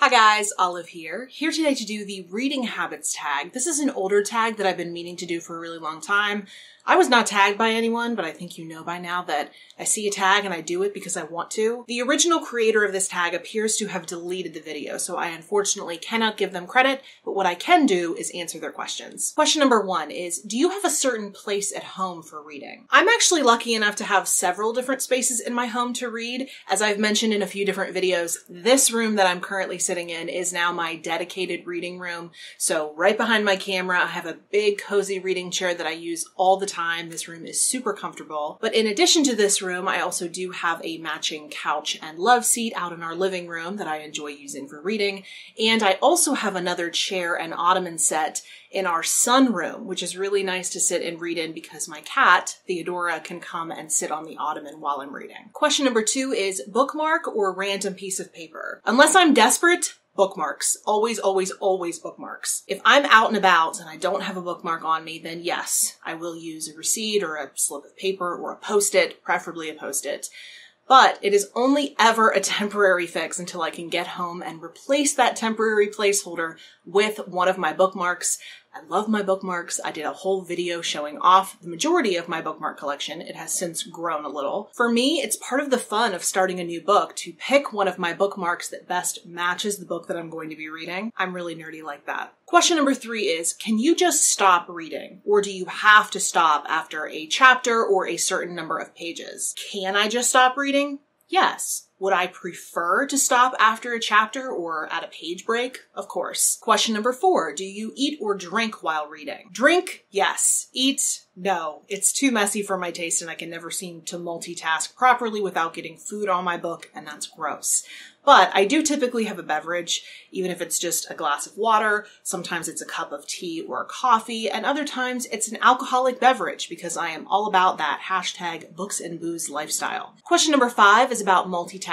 Hi guys, Olive here today to do the reading habits tag. This is an older tag that I've been meaning to do for a really long time. I was not tagged by anyone, but I think you know by now that I see a tag and I do it because I want to. The original creator of this tag appears to have deleted the video, so I unfortunately cannot give them credit, but what I can do is answer their questions. Question number 1 is, do you have a certain place at home for reading? I'm actually lucky enough to have several different spaces in my home to read. As I've mentioned in a few different videos, this room that I'm currently sitting in is now my dedicated reading room. So right behind my camera, I have a big cozy reading chair that I use all the time. This room is super comfortable. But in addition to this room, I also do have a matching couch and love seat out in our living room that I enjoy using for reading. And I also have another chair and ottoman set in our sunroom, which is really nice to sit and read in because my cat, Theodora, can come and sit on the ottoman while I'm reading. Question number 2 is bookmark or random piece of paper? Unless I'm desperate, bookmarks. Always, always, always bookmarks. If I'm out and about and I don't have a bookmark on me, then yes, I will use a receipt or a slip of paper or a Post-it, preferably a Post-it. But it is only ever a temporary fix until I can get home and replace that temporary placeholder with one of my bookmarks. I love my bookmarks. I did a whole video showing off the majority of my bookmark collection. It has since grown a little. For me, it's part of the fun of starting a new book to pick one of my bookmarks that best matches the book that I'm going to be reading. I'm really nerdy like that. Question number 3 is, can you just stop reading? Or do you have to stop after a chapter or a certain number of pages? Can I just stop reading? Yes. Would I prefer to stop after a chapter or at a page break? Of course. Question number 4, do you eat or drink while reading? Drink, yes. Eat, no. It's too messy for my taste and I can never seem to multitask properly without getting food on my book, and that's gross. But I do typically have a beverage, even if it's just a glass of water. Sometimes it's a cup of tea or coffee, and other times it's an alcoholic beverage because I am all about that hashtag books and booze lifestyle. Question number 5 is about multitasking.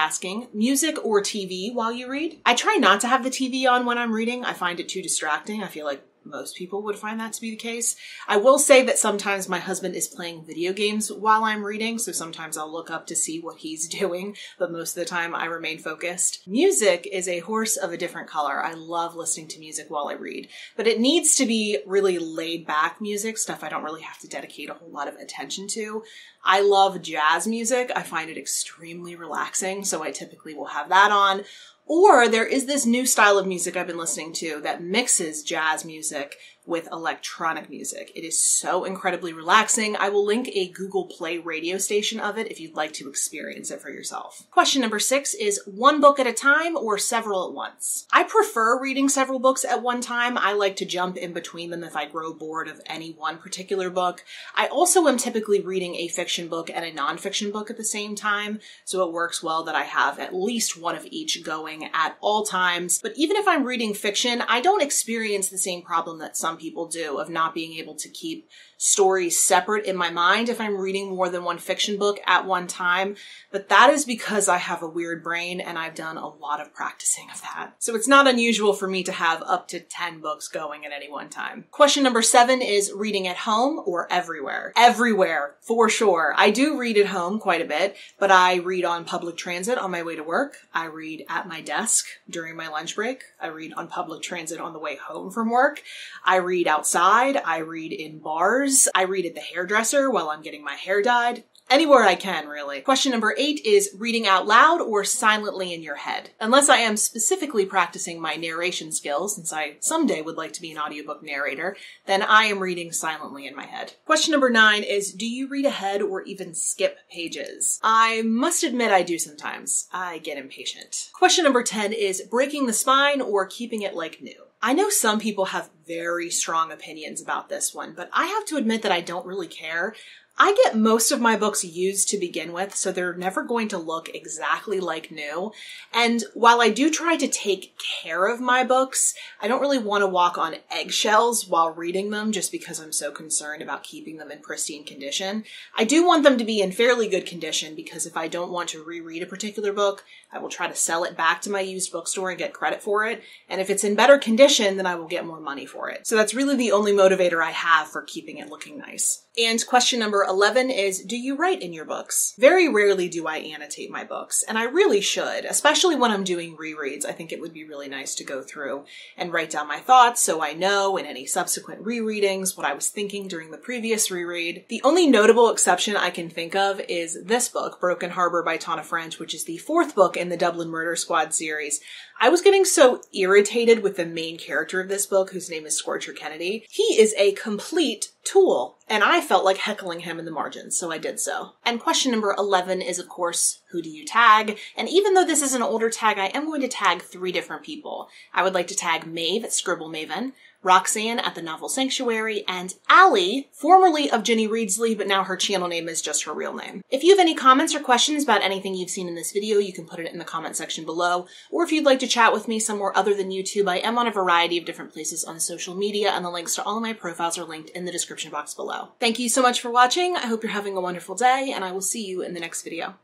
Music or TV while you read? I try not to have the TV on when I'm reading. I find it too distracting. I feel like most people would find that to be the case. I will say that sometimes my husband is playing video games while I'm reading, so sometimes I'll look up to see what he's doing, but most of the time I remain focused. Music is a horse of a different color. I love listening to music while I read, but it needs to be really laid back music, stuff I don't really have to dedicate a whole lot of attention to. I love jazz music. I find it extremely relaxing, so I typically will have that on. Or there is this new style of music I've been listening to that mixes jazz music with electronic music. It is so incredibly relaxing. I will link a Google Play radio station of it if you'd like to experience it for yourself. Question number 6 is one book at a time or several at once? I prefer reading several books at one time. I like to jump in between them if I grow bored of any one particular book. I also am typically reading a fiction book and a nonfiction book at the same time, so it works well that I have at least one of each going at all times. But even if I'm reading fiction, I don't experience the same problem that some people do of not being able to keep stories separate in my mind if I'm reading more than one fiction book at one time, but that is because I have a weird brain and I've done a lot of practicing of that. So it's not unusual for me to have up to 10 books going at any one time. Question number 7 is reading at home or everywhere? Everywhere, for sure. I do read at home quite a bit, but I read on public transit on my way to work. I read at my desk during my lunch break. I read on public transit on the way home from work. I read outside. I read in bars. I read at the hairdresser while I'm getting my hair dyed. Anywhere I can, really. Question number 8 is reading out loud or silently in your head? Unless I am specifically practicing my narration skills, since I someday would like to be an audiobook narrator, then I am reading silently in my head. Question number 9 is, do you read ahead or even skip pages? I must admit I do sometimes. I get impatient. Question number 10 is breaking the spine or keeping it like new? I know some people have very strong opinions about this one, but I have to admit that I don't really care. I get most of my books used to begin with, so they're never going to look exactly like new. And while I do try to take care of my books, I don't really want to walk on eggshells while reading them just because I'm so concerned about keeping them in pristine condition. I do want them to be in fairly good condition because if I don't want to reread a particular book, I will try to sell it back to my used bookstore and get credit for it. And if it's in better condition, then I will get more money for it. So that's really the only motivator I have for keeping it looking nice. And question number 11 is, do you write in your books? Very rarely do I annotate my books, and I really should, especially when I'm doing rereads. I think it would be really nice to go through and write down my thoughts so I know in any subsequent rereadings what I was thinking during the previous reread. The only notable exception I can think of is this book, Broken Harbor by Tana French, which is the 4th book in the Dublin Murder Squad series. I was getting so irritated with the main character of this book, whose name is Scorcher Kennedy. He is a complete tool, and I felt like heckling him in the margins, so I did so. And question number 11 is, of course, who do you tag? And even though this is an older tag, I am going to tag 3 different people. I would like to tag Maeve at Scribble Maven, Roxanne at the Novel Sanctuary, and Allie, formerly of Ginny Reedsley, but now her channel name is just her real name. If you have any comments or questions about anything you've seen in this video, you can put it in the comment section below. Or if you'd like to chat with me somewhere other than YouTube, I am on a variety of different places on social media, and the links to all of my profiles are linked in the description box below. Thank you so much for watching. I hope you're having a wonderful day, and I will see you in the next video.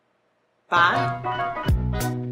Bye.